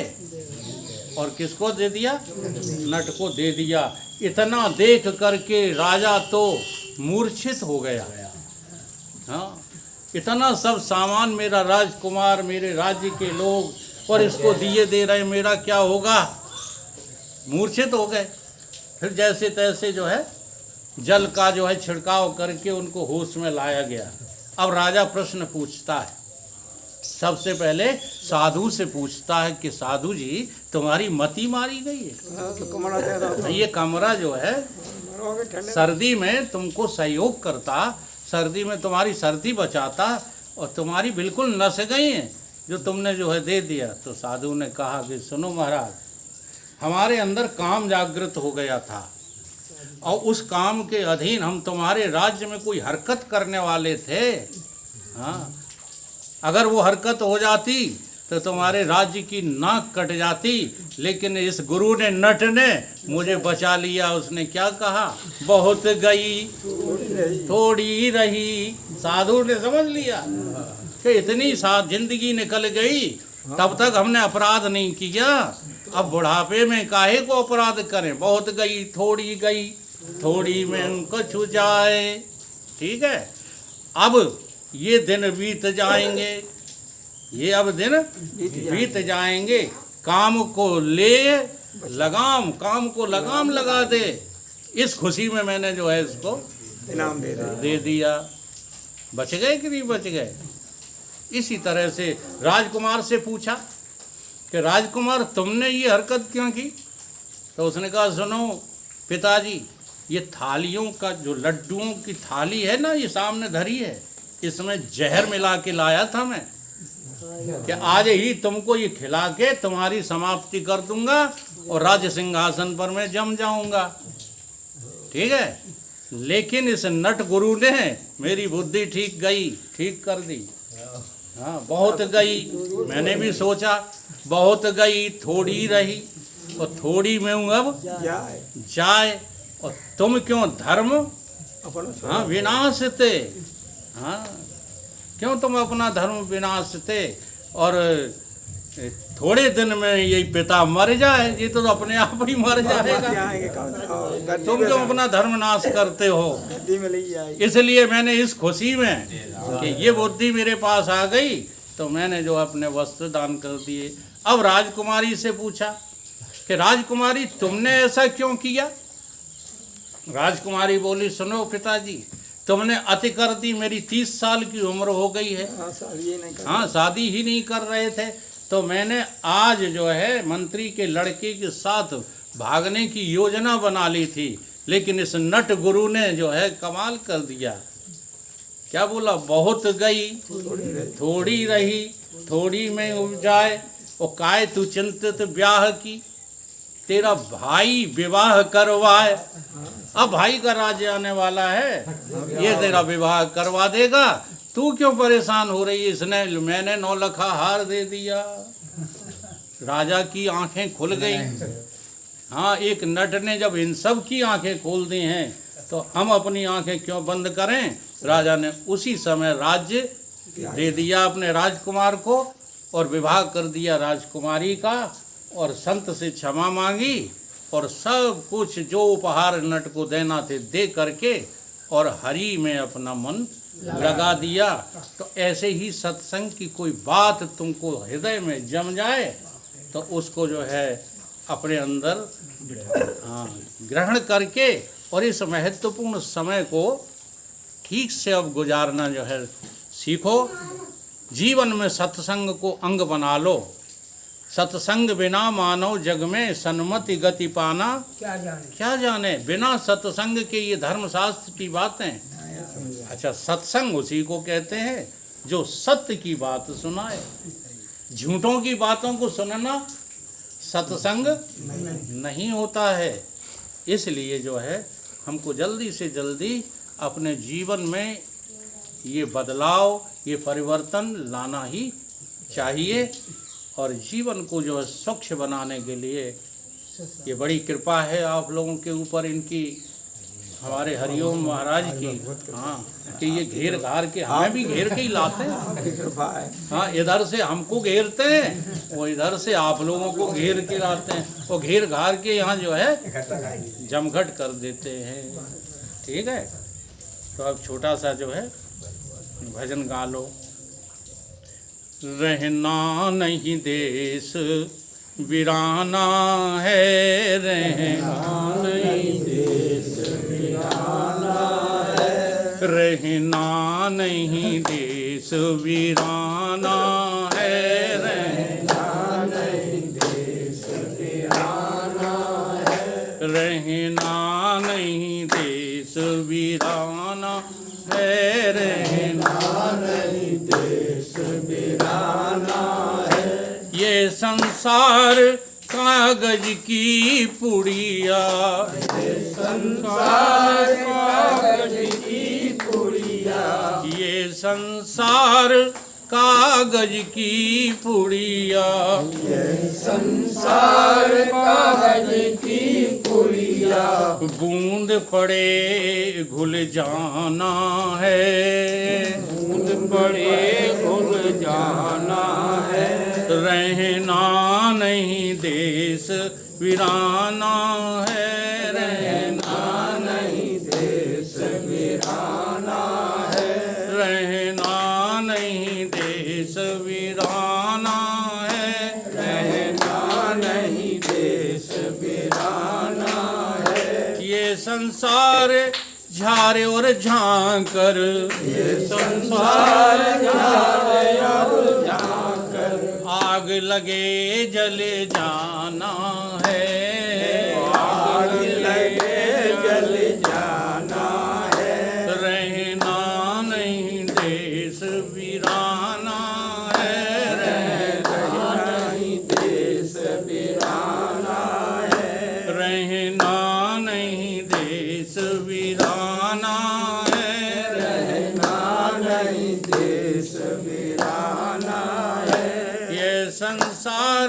और किसको दे दिया, नट को दे दिया। इतना देख करके राजा तो मूर्छित हो गया। हाँ, इतना सब सामान मेरा राजकुमार, मेरे राज्य के लोग, और इसको दिए दे रहे, मेरा क्या होगा, मूर्छित हो गए। फिर जैसे तैसे जो है जल का जो है छिड़काव करके उनको होश में लाया गया। अब राजा प्रश्न पूछता है, सबसे पहले साधु से पूछता है कि साधु जी तुम्हारी मति मारी गई है। ये कमरा जो है सर्दी में तुमको सहयोग करता, सर्दी में तुम्हारी सर्दी बचाता, और तुम्हारी बिल्कुल नस गई है जो तुमने जो है दे दिया। तो साधु ने कहा कि सुनो महाराज, हमारे अंदर काम जागृत हो गया था, और उस काम के अधीन हम तुम्हारे राज्य में कोई हरकत करने वाले थे। हाँ, अगर वो हरकत हो जाती तो तुम्हारे राज्य की नाक कट जाती, लेकिन इस गुरु ने, नट ने मुझे बचा लिया। उसने क्या कहा, बहुत गई थोड़ी रही। साधु ने समझ लिया कि इतनी साथ जिंदगी निकल गई, तब तक हमने अपराध नहीं किया, अब बुढ़ापे में काहे को अपराध करें। बहुत गई थोड़ी में उनको छू जाए। ठीक है, अब ये दिन बीत जाएंगे, ये अब दिन बीत जाएंगे। काम को ले लगाम, काम को लगाम लगा दे। इस खुशी में मैंने जो है इसको इनाम दे दिया। बच गए कि नहीं बच गए। इसी तरह से राजकुमार से पूछा कि राजकुमार तुमने ये हरकत क्यों की। तो उसने कहा सुनो पिताजी, ये थालियों का जो लड्डुओं की थाली है ना, ये सामने धरी है, इसमें जहर मिला के लाया था मैं, कि आज ही तुमको ये खिला के तुम्हारी समाप्ति कर दूंगा और राज्य सिंहासन पर मैं जम जाऊंगा। ठीक है, लेकिन इस नट गुरु ने मेरी बुद्धि ठीक कर दी। हाँ, बहुत गई, मैंने भी सोचा बहुत गई थोड़ी रही, और थोड़ी में हूँ अब जाए। और तुम क्यों धर्म हाँ विनाशते, हाँ क्यों तुम अपना धर्म विनाशते, और थोड़े दिन में यही पिता मर जाए, ये तो अपने आप ही मर जाएगा। तुम क्यों अपना धर्म नाश करते हो। इसलिए मैंने इस खुशी में कि ये बुद्धि मेरे पास आ गई, तो मैंने जो अपने वस्त्र दान कर दिए। अब राजकुमारी से पूछा कि राजकुमारी तुमने ऐसा क्यों किया। राजकुमारी बोली सुनो पिताजी, तुमने अति कर दी, मेरी 30 साल की उम्र हो गई है। हाँ, शादी ही नहीं कर रहे थे, तो मैंने आज जो है मंत्री के लड़के के साथ भागने की योजना बना ली थी, लेकिन इस नट गुरु ने जो है कमाल कर दिया। क्या बोला, बहुत गई थोड़ी रही, थोड़ी में उपजाए, और काय तू चिंतित ब्याह की, तेरा भाई विवाह करवाए। अब भाई का राज्य आने वाला है, ये तेरा विवाह करवा देगा, तू क्यों परेशान हो रही है। इसने, मैंने 9 लखा हार दे दिया। राजा की आंखें खुल गई। हाँ, एक नट ने जब इन सब की आंखें खोल दी हैं, तो हम अपनी आंखें क्यों बंद करें। राजा ने उसी समय राज्य दे दिया अपने राजकुमार को, और विवाह कर दिया राजकुमारी का, और संत से क्षमा मांगी, और सब कुछ जो उपहार नट को देना थे दे करके, और हरि में अपना मन लगा दिया। तो ऐसे ही सत्संग की कोई बात तुमको हृदय में जम जाए, तो उसको जो है अपने अंदर ग्रहण करके, और इस महत्वपूर्ण समय को ठीक से अब गुजारना जो है सीखो। जीवन में सत्संग को अंग बना लो। सत्संग बिना मानव जग में सन्मति गति पाना क्या जाने। बिना सत्संग के ये धर्मशास्त्र की बातें। अच्छा, सत्संग उसी को कहते हैं जो सत्य की बात सुनाए। झूठों की बातों को सुनना सत्संग नहीं होता है। इसलिए जो है हमको जल्दी से जल्दी अपने जीवन में ये बदलाव, ये परिवर्तन लाना ही चाहिए। और जीवन को जो है स्वच्छ बनाने के लिए ये बड़ी कृपा है आप लोगों के ऊपर, इनकी, हमारे हरिओम महाराज की। हाँ, कि ये घेर घार के, हमें भी घेर के ही लाते हैं। हाँ, इधर से हमको घेरते हैं, वो इधर से आप लोगों को घेर के लाते हैं। वो घेर घार के यहाँ जो है जमघट कर देते हैं। ठीक है, तो अब छोटा सा जो है भजन गा लो। रहना नहीं देश वीराना है, रहना नहीं देश वीराना है, रहना नहीं देश वीराना है, रहना नहीं देश वीराना है, रहना नहीं देश वीराना है, रहना नहीं देश वीराना है। ये संसार कागज की पुड़िया, ये संसार कागज की पुड़िया, ये संसार कागज की पुड़िया, ये संसार कागज की पुड़िया, बूंद पड़े घुल जाना है, बूंद पड़े घुल जाना है, रहना नहीं देश वीराना है, रहना नहीं देश वीराना है, रहना नहीं देश वीराना है, रहना नहीं देश वीराना है। ये संसार झारे और झांकर, ये संसार झारे और झांकर, आग लगे जले जाना है, आग लगे जले जाना है, रहना नहीं देश वीराना है, रहना नहीं देश वीराना है, रहना नहीं देश वीराना है, रहना नहीं देश वीराना है। ये संसार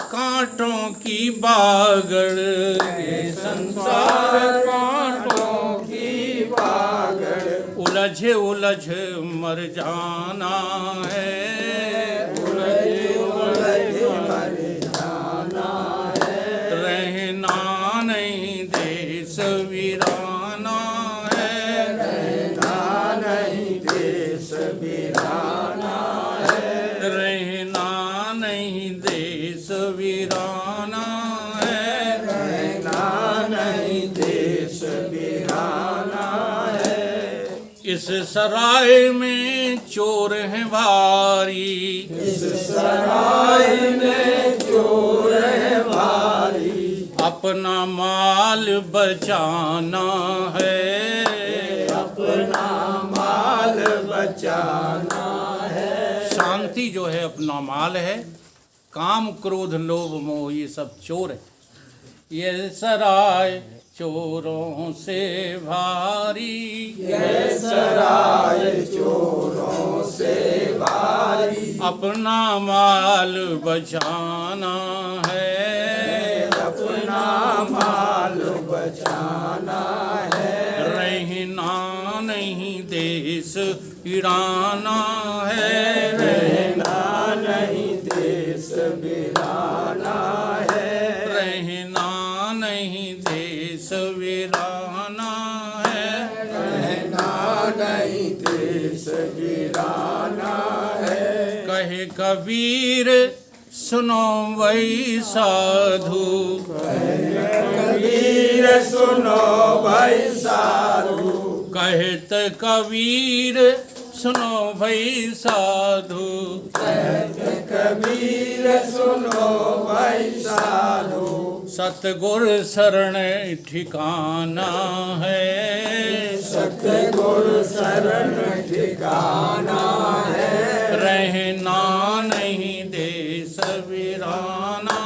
कांटों की बागड़, ये संसार कांटों की बागड़, उलझ उलझ मर जाना है, उलझ उलझ मर जाना है, रहना नहीं देश वीराना है, रहना नहीं देश वीराना है, रहना नहीं देश वीराना है, रहना नहीं देश वीराना है। इस सराय में चोर हैं भारी, इस सराय में चोर हैं भारी, अपना माल बचाना है, अपना माल बचाना है। शांति जो है अपना माल है, काम क्रोध लोभ मोह ये सब चोर है। ये सराय चोरों से भारी, ये सराय चोरों से भारी, अपना माल बचाना है, अपना माल बचाना है, रहना नहीं देश वीराना है, रहना नहीं देश वीराना है, रहना नहीं देश वीराना है, रहना नहीं देश वीराना है। कहे कबीर सुनो भाई साधु, कहे कबीर सुनो भाई साधु, कहत कबीर सुनो भाई साधु, कबीर सुनो भाई साधु, सतगुर शरण ठिकाना है, सतगुरु शरण ठिकाना है, रहना नहीं देश वीराना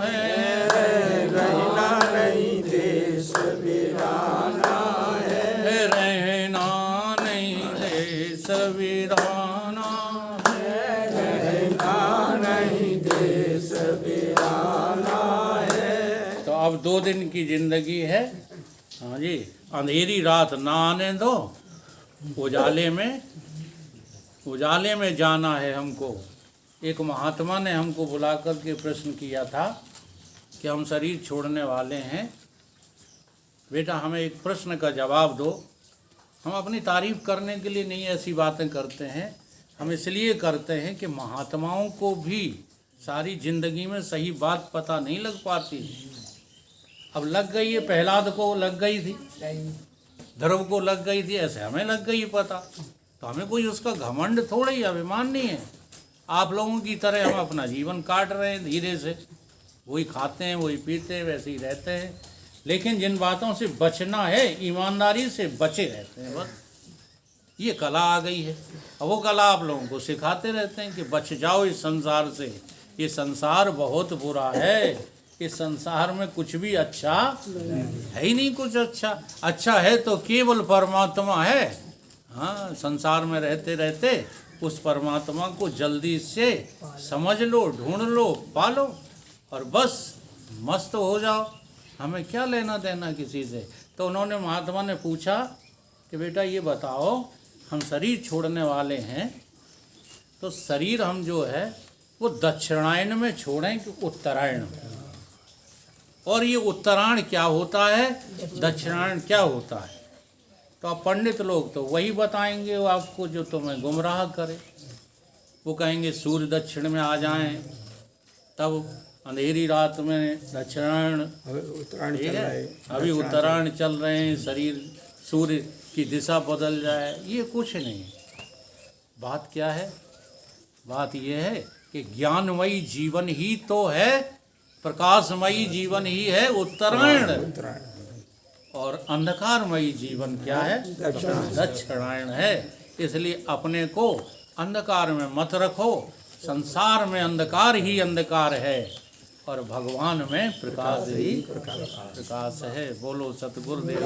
है, रहना नहीं देश वीराना है, रहना नहीं देश वीराना है, रहना नहीं देश वीराना है। तो अब 2 दिन की जिंदगी है। हाँ जी, अंधेरी रात ना आने दो, उजाले में जाना है हमको। एक महात्मा ने हमको बुला कर के प्रश्न किया था कि हम शरीर छोड़ने वाले हैं, बेटा हमें एक प्रश्न का जवाब दो। हम अपनी तारीफ करने के लिए नहीं ऐसी बातें करते हैं, हम इसलिए करते हैं कि महात्माओं को भी सारी जिंदगी में सही बात पता नहीं लग पाती। अब लग गई है, प्रहलाद को लग गई थी, ध्रुव को लग गई थी, ऐसे हमें लग गई पता। तो हमें कोई उसका घमंड थोड़ा ही अभिमान नहीं है। आप लोगों की तरह हम अपना जीवन काट रहे हैं धीरे से, वही खाते हैं, वही पीते हैं, वैसे ही रहते हैं। लेकिन जिन बातों से बचना है ईमानदारी से बचे रहते हैं, बस ये कला आ गई है। अब वो कला आप लोगों को सिखाते रहते हैं कि बच जाओ इस संसार से, ये संसार बहुत बुरा है, इस संसार में कुछ भी अच्छा है ही नहीं। कुछ अच्छा है तो केवल परमात्मा है। हाँ, संसार में रहते रहते उस परमात्मा को जल्दी से समझ लो, ढूंढ लो, पालो और बस मस्त हो जाओ। हमें क्या लेना देना किसी से। तो उन्होंने, महात्मा ने पूछा कि बेटा ये बताओ, हम शरीर छोड़ने वाले हैं, तो शरीर हम जो है वो दक्षिणायन में छोड़ें कि उत्तरायण में? और ये उत्तरायण क्या होता है, दक्षिणायन क्या होता है? तो अब पंडित लोग तो वही बताएंगे वो आपको जो तुम्हें गुमराह करे। वो कहेंगे सूर्य दक्षिण में आ जाएं, तब अंधेरी रात में दक्षिणायन, ठीक है, अभी उत्तरायण चल रहे हैं, शरीर सूर्य की दिशा बदल जाए, ये कुछ नहीं। बात क्या है? बात ये है कि ज्ञानमयी जीवन ही तो है, प्रकाशमयी जीवन ही है उत्तरायण, और अंधकारमयी जीवन क्या है? दक्षिणायन है। इसलिए अपने को अंधकार में मत रखो। संसार में अंधकार ही अंधकार है और भगवान में प्रकाश ही प्रकाश है। बोलो सतगुरुदेव।